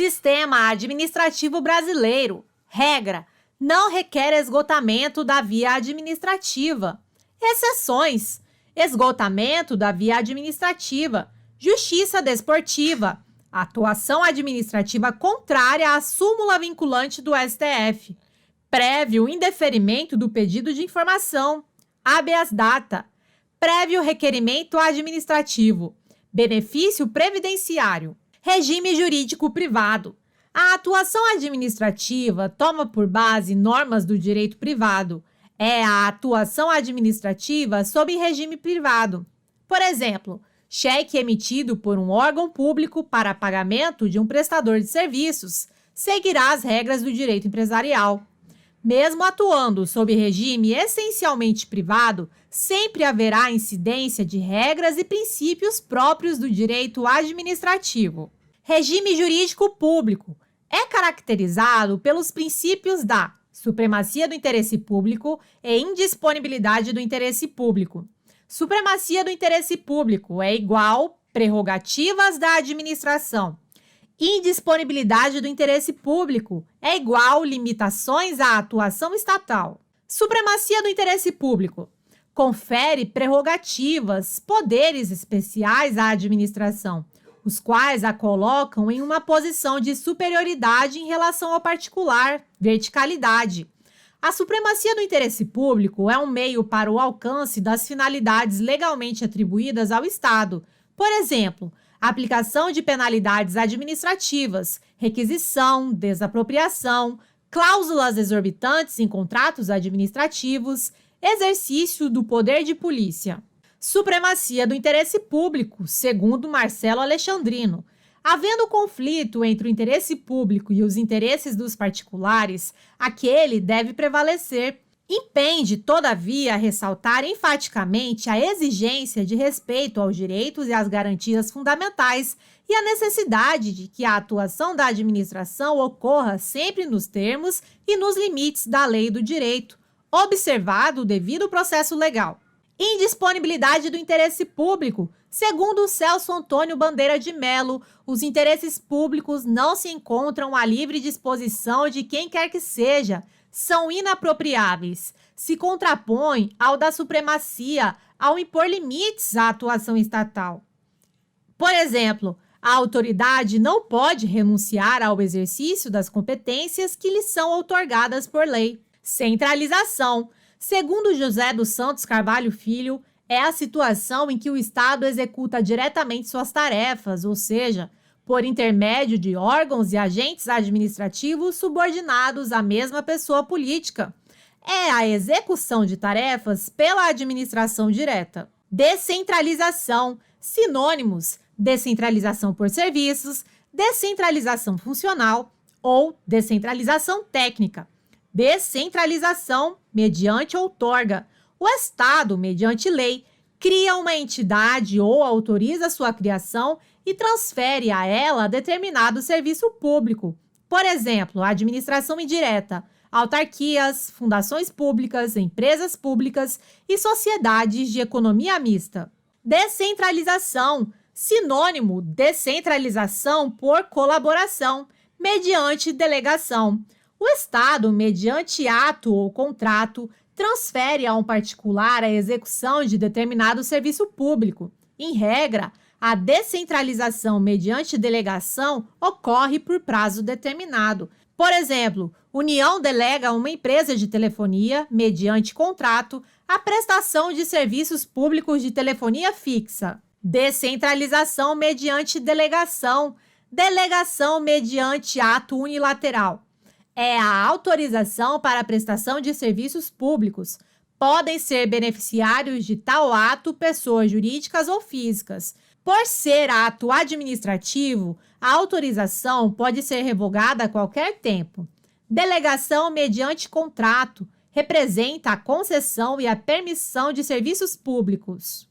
Sistema Administrativo Brasileiro. Regra: não requer esgotamento da via administrativa. Exceções: esgotamento da via administrativa, justiça desportiva, atuação administrativa contrária à súmula vinculante do STF, prévio indeferimento do pedido de informação, habeas data, prévio requerimento administrativo, benefício previdenciário, regime jurídico privado. A atuação administrativa toma por base normas do direito privado. É a atuação administrativa sob regime privado. Por exemplo, cheque emitido por um órgão público para pagamento de um prestador de serviços seguirá as regras do direito empresarial. Mesmo atuando sob regime essencialmente privado, sempre haverá incidência de regras e princípios próprios do direito administrativo. Regime jurídico público é caracterizado pelos princípios da supremacia do interesse público e indisponibilidade do interesse público. Supremacia do interesse público é igual prerrogativas da administração. Indisponibilidade do interesse público é igual limitações à atuação estatal. Supremacia do interesse público confere prerrogativas, poderes especiais à administração, os quais a colocam em uma posição de superioridade em relação ao particular, verticalidade. A supremacia do interesse público é um meio para o alcance das finalidades legalmente atribuídas ao Estado. Por exemplo, aplicação de penalidades administrativas, requisição, desapropriação, cláusulas exorbitantes em contratos administrativos, exercício do poder de polícia. Supremacia do interesse público, segundo Marcelo Alexandrino. Havendo conflito entre o interesse público e os interesses dos particulares, aquele deve prevalecer. Impende, todavia, ressaltar enfaticamente a exigência de respeito aos direitos e às garantias fundamentais e a necessidade de que a atuação da administração ocorra sempre nos termos e nos limites da lei e do direito, observado o devido processo legal. Indisponibilidade do interesse público. Segundo Celso Antônio Bandeira de Mello, os interesses públicos não se encontram à livre disposição de quem quer que seja, são inapropriáveis, se contrapõem ao da supremacia, ao impor limites à atuação estatal. Por exemplo, a autoridade não pode renunciar ao exercício das competências que lhe são outorgadas por lei. Centralização. Segundo José dos Santos Carvalho Filho, é a situação em que o Estado executa diretamente suas tarefas, ou seja, por intermédio de órgãos e agentes administrativos subordinados à mesma pessoa política. É a execução de tarefas pela administração direta. Descentralização. Sinônimos: descentralização por serviços, descentralização funcional ou descentralização técnica. Descentralização mediante outorga. O Estado, mediante lei, cria uma entidade ou autoriza sua criação e transfere a ela determinado serviço público. Por exemplo, a administração indireta, autarquias, fundações públicas, empresas públicas e sociedades de economia mista. Descentralização. Sinônimo: descentralização por colaboração, mediante delegação. O Estado, mediante ato ou contrato, transfere a um particular a execução de determinado serviço público. Em regra, a descentralização mediante delegação ocorre por prazo determinado. Por exemplo, União delega a uma empresa de telefonia, mediante contrato, a prestação de serviços públicos de telefonia fixa. Descentralização mediante delegação. Delegação mediante ato unilateral. É a autorização para a prestação de serviços públicos. Podem ser beneficiários de tal ato pessoas jurídicas ou físicas. Por ser ato administrativo, a autorização pode ser revogada a qualquer tempo. Delegação mediante contrato representa a concessão e a permissão de serviços públicos.